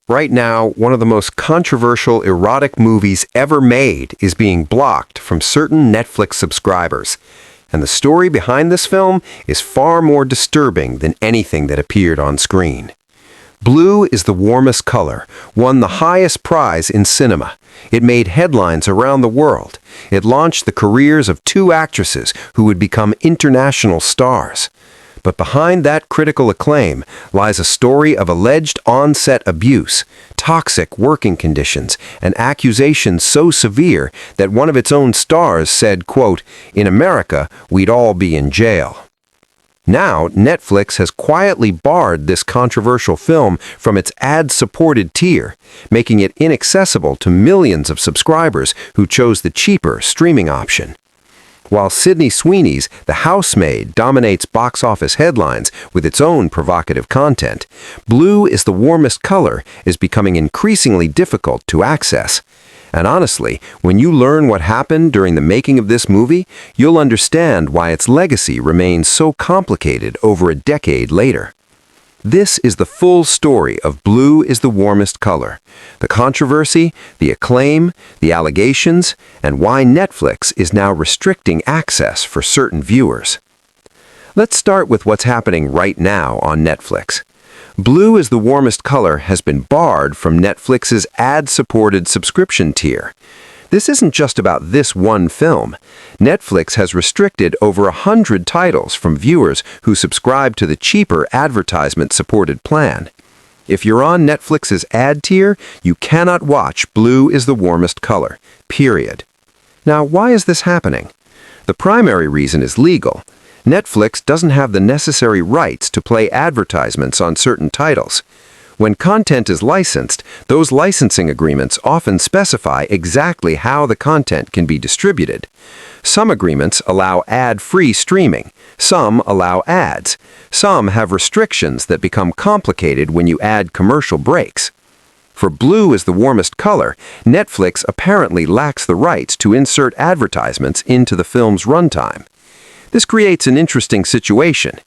Right now, one of the most controversial erotic movies ever made is being blocked from certain Netflix subscribers. And the story behind this film is far more disturbing than anything that appeared on screen. Blue is the Warmest color, won the highest prize in cinema. It made headlines around the world. It launched the careers of two actresses who would become international stars. But behind that critical acclaim lies a story of alleged on-set abuse, toxic working conditions, and accusations so severe that one of its own stars said, quote, "In America, we'd all be in jail." Now, Netflix has quietly barred this controversial film from its ad-supported tier, making it inaccessible to millions of subscribers who chose the cheaper streaming option. While Sydney Sweeney's The Housemaid dominates box office headlines with its own provocative content, Blue is the Warmest color is becoming increasingly difficult to access. And honestly, when you learn what happened during the making of this movie, you'll understand why its legacy remains so complicated over a decade later. This is the full story of Blue is the Warmest color, the controversy, the acclaim, the allegations, and why Netflix is now restricting access for certain viewers. Let's start with what's happening right now on Netflix. Blue is the Warmest color has been barred from Netflix's ad-supported subscription tier. This isn't just about this one film. Netflix has restricted over 100 titles from viewers who subscribe to the cheaper advertisement-supported plan. If you're on Netflix's ad tier, you cannot watch Blue is the Warmest color, period. Now, why is this happening? The primary reason is legal. Netflix doesn't have the necessary rights to play advertisements on certain titles. When content is licensed, those licensing agreements often specify exactly how the content can be distributed. Some agreements allow ad-free streaming. Some allow ads. Some have restrictions that become complicated when you add commercial breaks. For Blue is the Warmest color, Netflix apparently lacks the rights to insert advertisements into the film's runtime. This creates an interesting situation.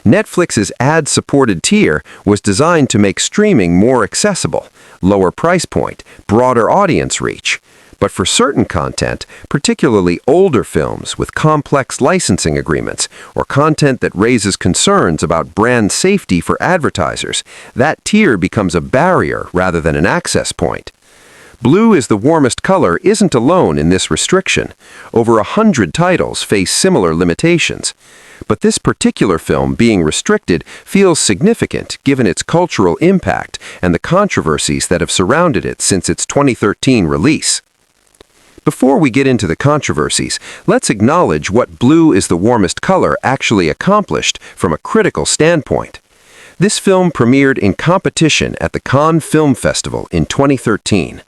Netflix's ad-supported tier was designed to make streaming more accessible, lower price point, broader audience reach. But for certain content, particularly older films with complex licensing agreements or content that raises concerns about brand safety for advertisers, that tier becomes a barrier rather than an access point. Blue is the Warmest color isn't alone in this restriction. Over 100 titles face similar limitations. But this particular film being restricted feels significant given its cultural impact and the controversies that have surrounded it since its 2013 release. Before we get into the controversies, let's acknowledge what Blue is the Warmest color actually accomplished from a critical standpoint. This film premiered in competition at the Cannes Film Festival in 2013.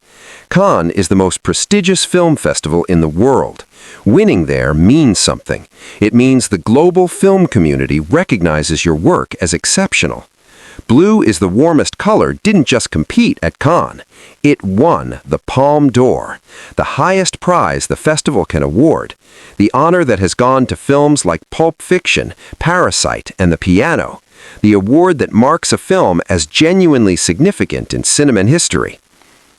Cannes is the most prestigious film festival in the world. Winning there means something. It means the global film community recognizes your work as exceptional. Blue is the Warmest color didn't just compete at Cannes. It won the Palme d'Or, the highest prize the festival can award, the honor that has gone to films like Pulp Fiction, Parasite, and The Piano, the award that marks a film as genuinely significant in cinema history.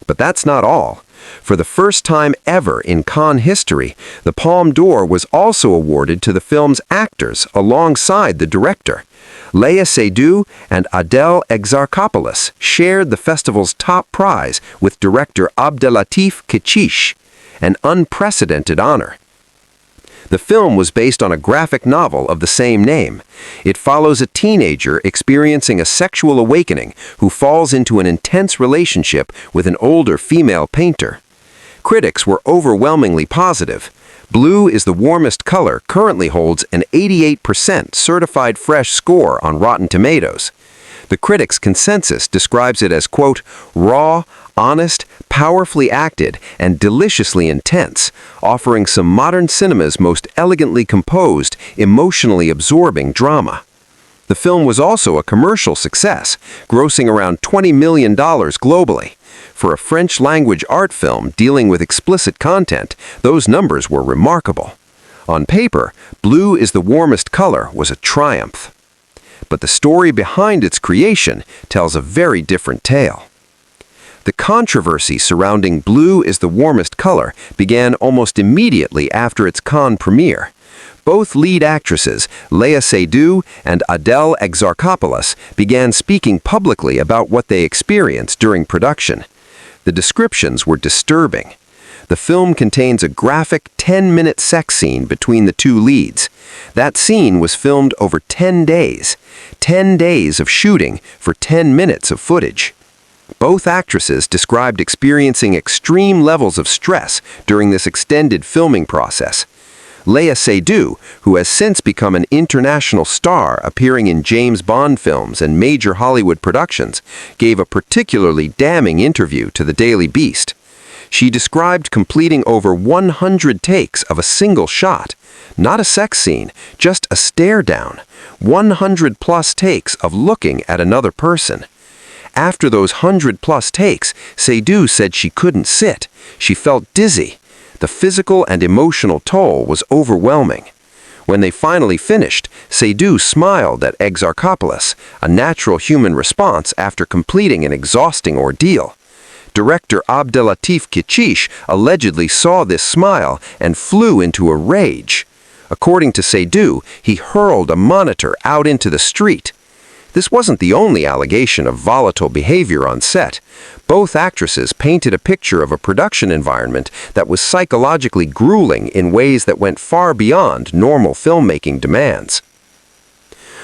But that's not all. For the first time ever in Cannes history, the Palme d'Or was also awarded to the film's actors alongside the director. Seydoux and Adèle Exarchopoulous shared the festival's top prize with director Abdellatif Kechiche, an unprecedented honor. The film was based on a graphic novel of the same name. It follows a teenager experiencing a sexual awakening who falls into an intense relationship with an older female painter. Critics were overwhelmingly positive. Blue is the Warmest color currently holds an 88% certified fresh score on Rotten Tomatoes. The critics' consensus describes it as, quote, raw, honest, powerfully acted, and deliciously intense, offering some modern cinema's most elegantly composed, emotionally absorbing drama. The film was also a commercial success, grossing around $20 million globally. For a French-language art film dealing with explicit content, those numbers were remarkable. On paper, Blue is the Warmest color was a triumph. But the story behind its creation tells a very different tale. The controversy surrounding Blue is the Warmest Color began almost immediately after its Cannes premiere. Both lead actresses, Seydoux and Adèle Exarchopoulous, began speaking publicly about what they experienced during production. The descriptions were disturbing. The film contains a graphic 10-minute sex scene between the two leads. That scene was filmed over 10 days. 10 days of shooting for 10 minutes of footage. Both actresses described experiencing extreme levels of stress during this extended filming process. Seydoux, who has since become an international star appearing in James Bond films and major Hollywood productions, gave a particularly damning interview to the Daily Beast. She described completing over 100 takes of a single shot, not a sex scene, just a stare down, 100+ takes of looking at another person. After those 100+ takes, Seydoux said she couldn't sit. She felt dizzy. The physical and emotional toll was overwhelming. When they finally finished, Seydoux smiled at Exarchopoulous, a natural human response after completing an exhausting ordeal. Director Abdellatif Kechiche allegedly saw this smile and flew into a rage. According to Seydoux, he hurled a monitor out into the street. This wasn't the only allegation of volatile behavior on set. Both actresses painted a picture of a production environment that was psychologically grueling in ways that went far beyond normal filmmaking demands.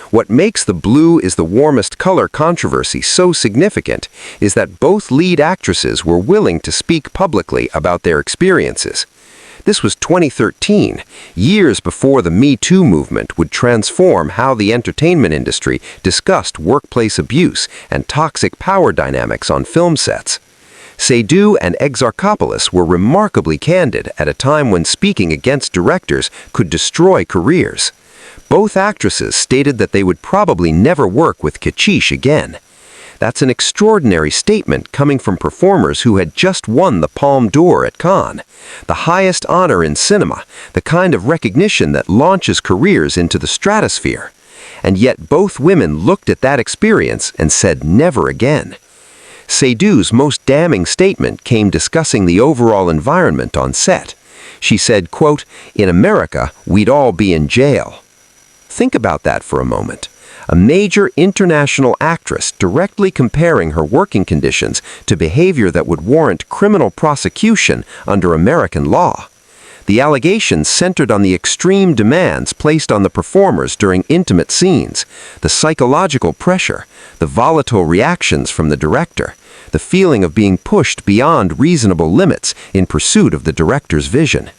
What makes the Blue is the Warmest Color controversy so significant is that both lead actresses were willing to speak publicly about their experiences. This was 2013, years before the Me Too movement would transform how the entertainment industry discussed workplace abuse and toxic power dynamics on film sets. Seydoux and Exarchopoulous were remarkably candid at a time when speaking against directors could destroy careers. Both actresses stated that they would probably never work with Kechiche again. That's an extraordinary statement coming from performers who had just won the Palme d'Or at Cannes, the highest honor in cinema, the kind of recognition that launches careers into the stratosphere. And yet both women looked at that experience and said never again. Seydoux's most damning statement came discussing the overall environment on set. She said, quote, "In America, we'd all be in jail." Think about that for a moment. A major international actress directly comparing her working conditions to behavior that would warrant criminal prosecution under American law. The allegations centered on the extreme demands placed on the performers during intimate scenes, the psychological pressure, the volatile reactions from the director, the feeling of being pushed beyond reasonable limits in pursuit of the director's vision.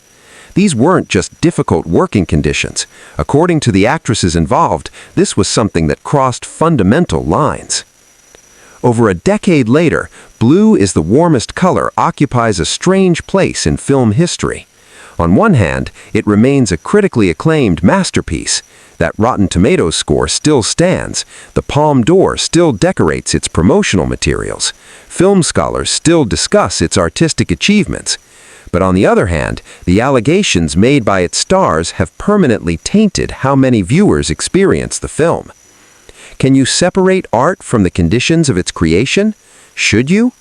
These weren't just difficult working conditions. According to the actresses involved, this was something that crossed fundamental lines. Over a decade later, Blue is the Warmest Color occupies a strange place in film history. On one hand, it remains a critically acclaimed masterpiece. That Rotten Tomatoes score still stands. The Palme d'Or still decorates its promotional materials. Film scholars still discuss its artistic achievements. But on the other hand, the allegations made by its stars have permanently tainted how many viewers experience the film. Can you separate art from the conditions of its creation? Should you?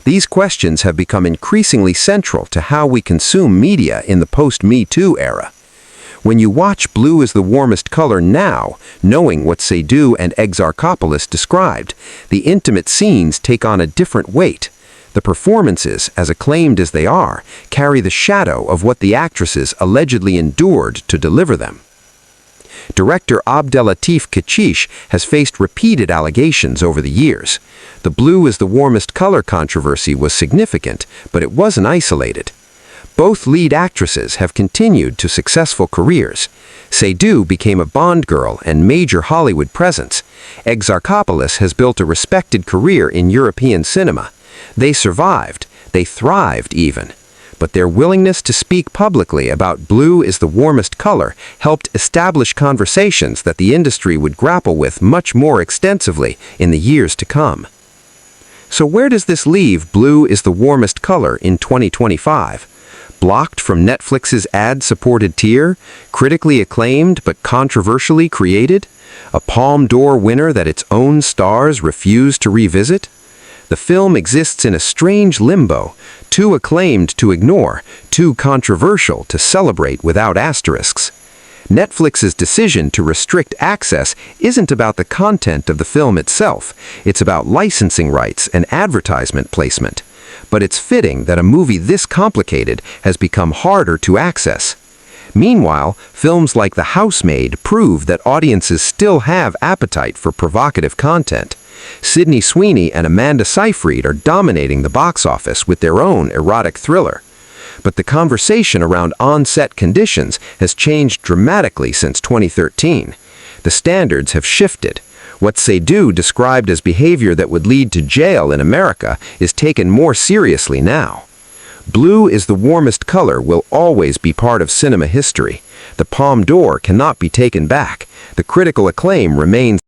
These questions have become increasingly central to how we consume media in the post-Me Too era. When you watch Blue is the Warmest Color now, knowing what Seydoux and Exarchopoulous described, the intimate scenes take on a different weight. The performances, as acclaimed as they are, carry the shadow of what the actresses allegedly endured to deliver them. Director Abdellatif Kechiche has faced repeated allegations over the years. The Blue is the Warmest Color controversy was significant, but it wasn't isolated. Both lead actresses have continued to successful careers. Seydoux became a Bond girl and major Hollywood presence. Exarchopoulous has built a respected career in European cinema. They survived, they thrived even. But their willingness to speak publicly about Blue is the Warmest Color helped establish conversations that the industry would grapple with much more extensively in the years to come. So where does this leave Blue is the Warmest Color in 2025? Blocked from Netflix's ad-supported tier, critically acclaimed but controversially created, a Palme d'Or winner that its own stars refuse to revisit? The film exists in a strange limbo, too acclaimed to ignore, too controversial to celebrate without asterisks. Netflix's decision to restrict access isn't about the content of the film itself, it's about licensing rights and advertisement placement. But it's fitting that a movie this complicated has become harder to access. Meanwhile, films like The Housemaid prove that audiences still have appetite for provocative content. Sydney Sweeney and Amanda Seyfried are dominating the box office with their own erotic thriller. But the conversation around on-set conditions has changed dramatically since 2013. The standards have shifted. What Seydoux described as behavior that would lead to jail in America is taken more seriously now. Blue is the warmest color will always be part of cinema history. The Palme d'Or cannot be taken back. The critical acclaim remains